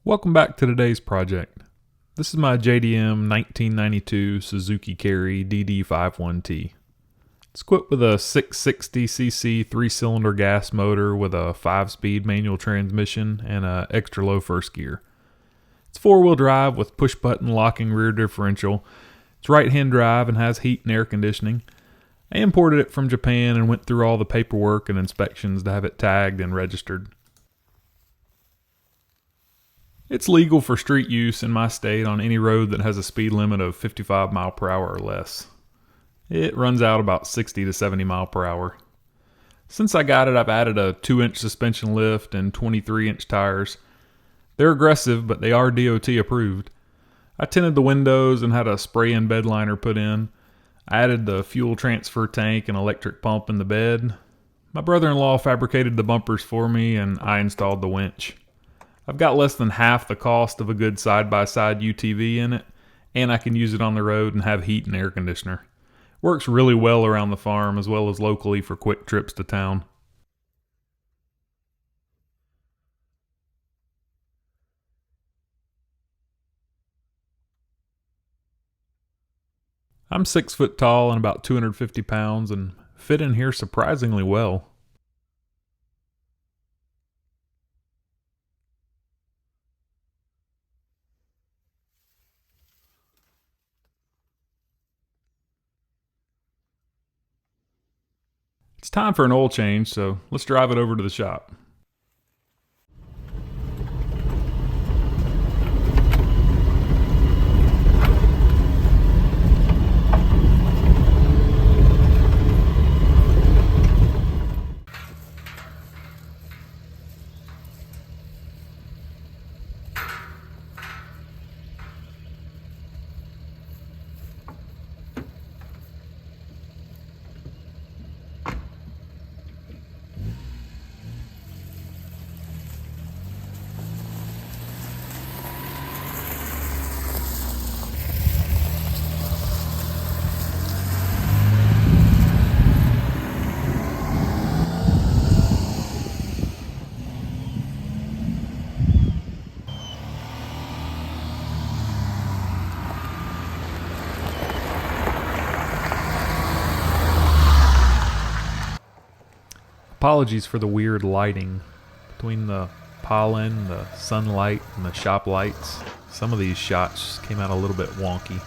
Welcome back to today's project. This is my JDM 1992 Suzuki Carry DD51T. It's equipped with a 660cc 3-cylinder gas motor with a 5-speed manual transmission and an extra low first gear. It's 4-wheel drive with push-button locking rear differential. It's right-hand drive and has heat and air conditioning. I imported it from Japan and went through all the paperwork and inspections to have it tagged and registered. It's legal for street use in my state on any road that has a speed limit of 55 mile per hour or less. It runs out about 60 to 70 mile per hour. Since I got it, I've added a 2-inch suspension lift and 23-inch tires. They're aggressive, but they are DOT approved. I tinted the windows and had a spray-in bed liner put in. I added the fuel transfer tank and electric pump in the bed. My brother-in-law fabricated the bumpers for me and I installed the winch. I've got less than half the cost of a good side-by-side UTV in it, and I can use it on the road and have heat and air conditioner. Works really well around the farm as well as locally for quick trips to town. I'm 6 foot tall and about 250 pounds and fit in here surprisingly well. It's time for an oil change, so let's drive it over to the shop. Apologies for the weird lighting. Between the pollen, the sunlight, and the shop lights, some of these shots came out a little bit wonky.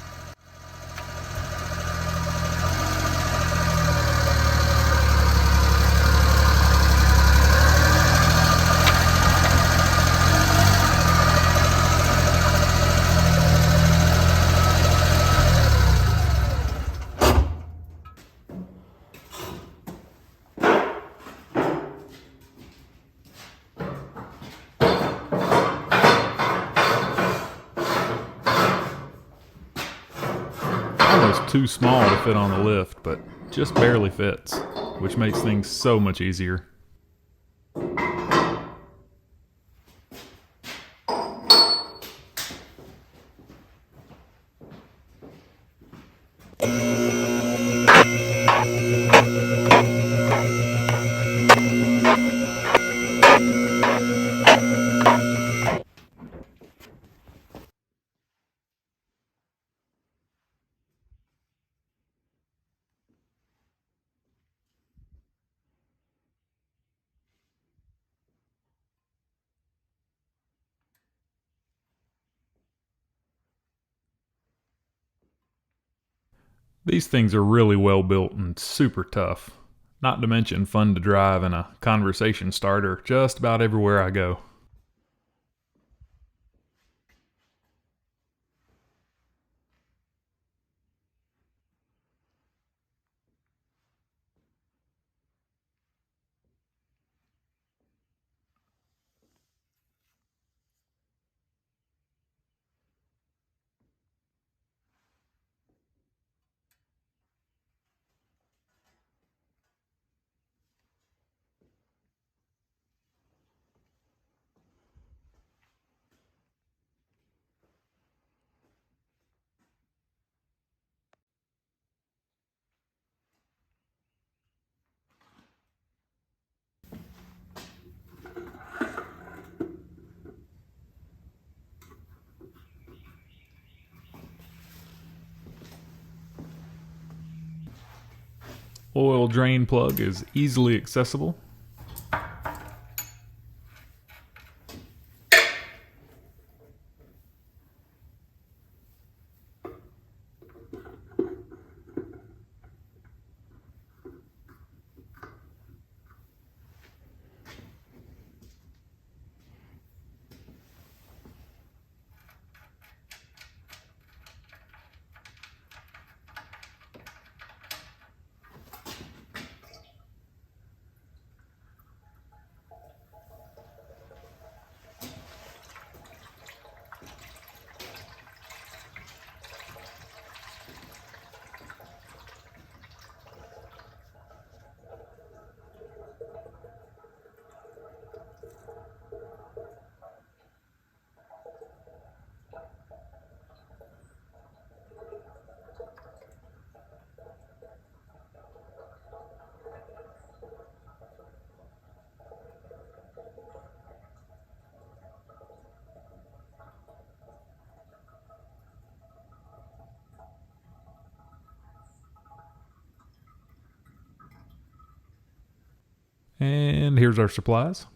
Almost too small to fit on the lift, but just barely fits, which makes things so much easier. These things are really well built and super tough. Not to mention fun to drive and a conversation starter just about everywhere I go. Oil drain plug is easily accessible. And here's our supplies.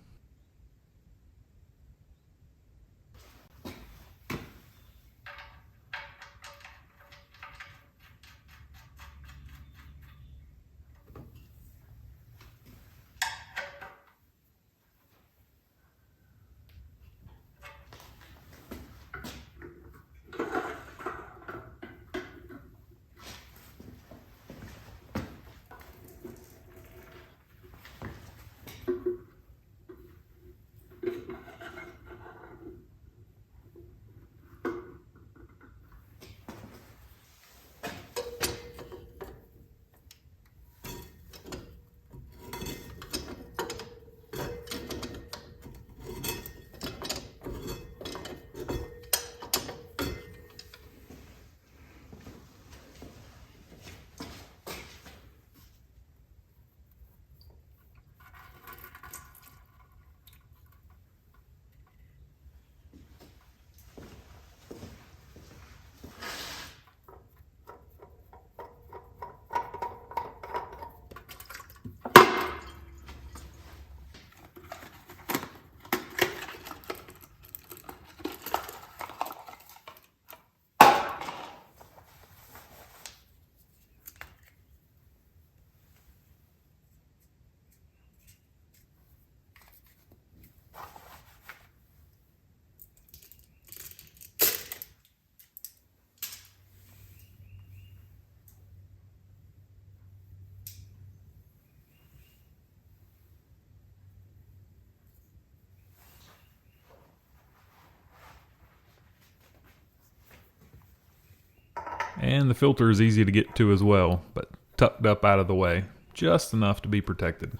And the filter is easy to get to as well, but tucked up out of the way, just enough to be protected.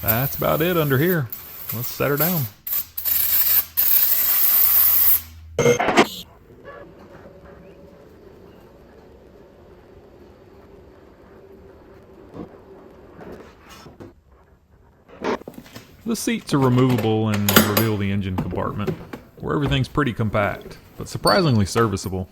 That's about it under here. Let's set her down. The seats are removable and reveal the engine compartment, where everything's pretty compact, but surprisingly serviceable.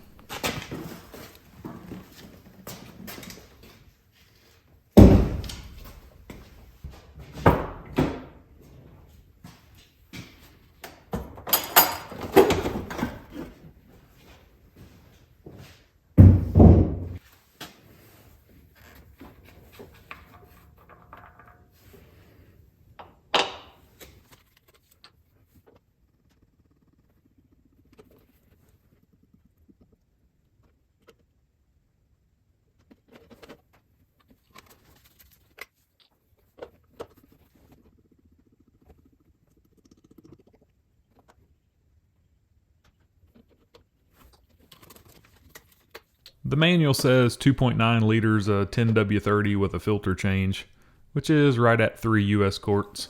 The manual says 2.9 liters of 10W30 with a filter change, which is right at 3 US quarts.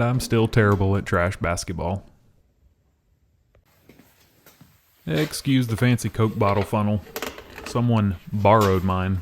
And I'm still terrible at trash basketball. Excuse the fancy Coke bottle funnel. Someone borrowed mine.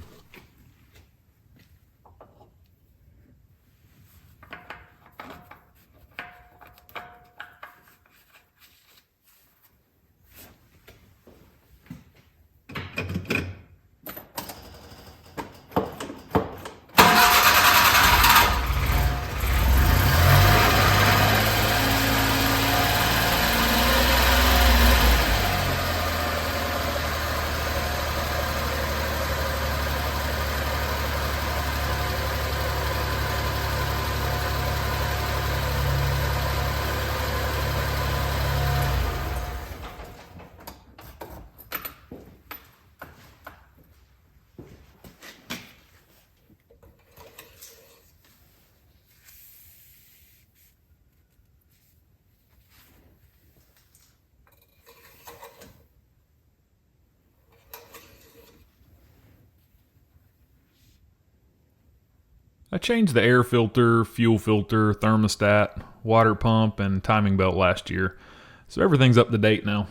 I changed the air filter, fuel filter, thermostat, water pump, and timing belt last year, so everything's up to date now.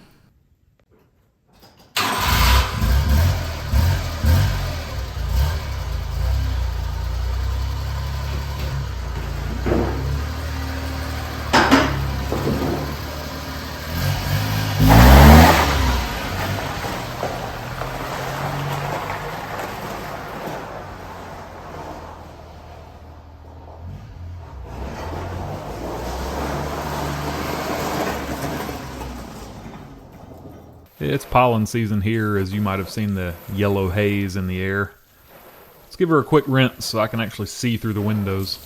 It's pollen season here, as you might have seen the yellow haze in the air. Let's give her a quick rinse so I can actually see through the windows.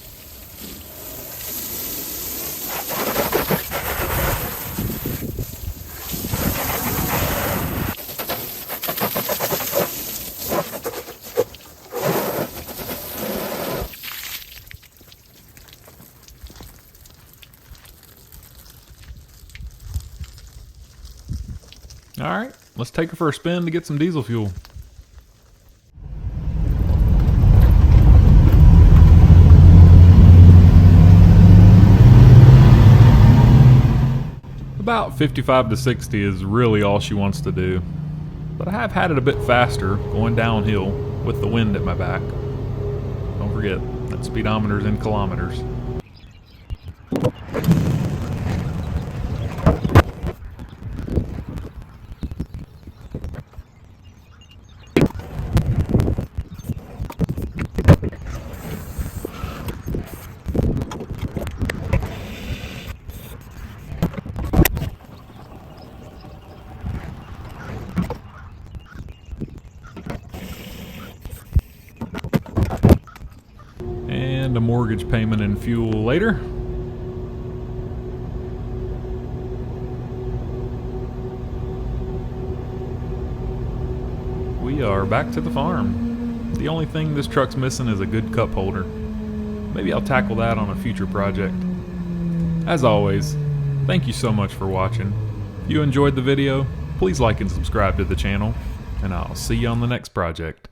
Alright, let's take her for a spin to get some diesel fuel. About 55 to 60 is really all she wants to do. But I have had it a bit faster, going downhill, with the wind at my back. Don't forget, that speedometer's in kilometers. And a mortgage payment and fuel later. We are back to the farm. The only thing this truck's missing is a good cup holder. Maybe I'll tackle that on a future project. As always, thank you so much for watching. If you enjoyed the video, please like and subscribe to the channel, and I'll see you on the next project.